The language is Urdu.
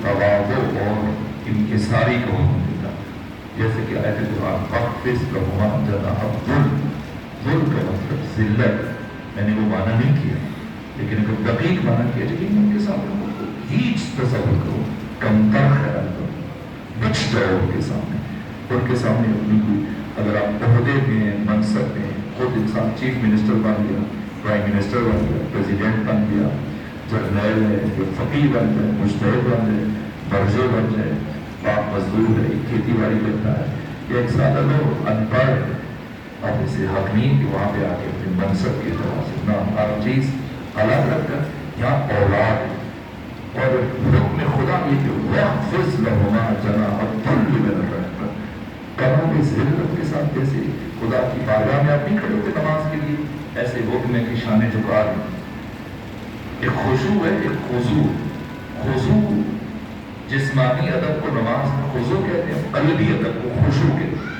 تواضع اور انکساری کا حکم دیتا ہے. جیسے کہ آیت قرآن فاخفض لهما جناح الذل، ذل کا مطلب ذلت، میں نے وہ معنی نہیں کیا لیکن اگر دقیق معنی کیا جائے ان کے سامنے ہیچ تصور کرو، کمتر خیال کرو، بچ جاؤ ان کے سامنے. ان کے سامنے اپنی کوئی اگر آپ عہدے میں منصب میں خود انسان چیف منسٹر بن گیا، پرائم منسٹر بن گیا، پریزیڈنٹ بن گیا، جرنیل ہے، فقیر بن جائے، مجتہد بن جائے، برجر بن جائے، باپ مزدور ہے، کھیتی باڑی کرتا ہے، یا ایک سادہ لوگ ان پڑھ ہے، اب اسے حق نہیں کہ وہاں پہ آ کے اپنے منصب کی طرح سے نہ ہر چیز الگ رکھ کر یہاں اولاد ہے. اور حکم خدا یہ کہ وَاخْفِضْ لَهُمَا جَنَاحَ الذُّلِّ مِنَ الرَّحْمَةِ، کمروں کی ذلت کے ساتھ جیسے خدا کی بارگاہ میں آپ نہیں کھڑے ہوتے نماز کے لیے، ایسے حکم ہے کہ شان جھکا دیں. ایک خشوع ہے، ایک خضوع. خضوع جسمانی ادب کو نماز میں خضوع کہتے ہیں، قلبی ادب کو خشوع کہتے ہیں.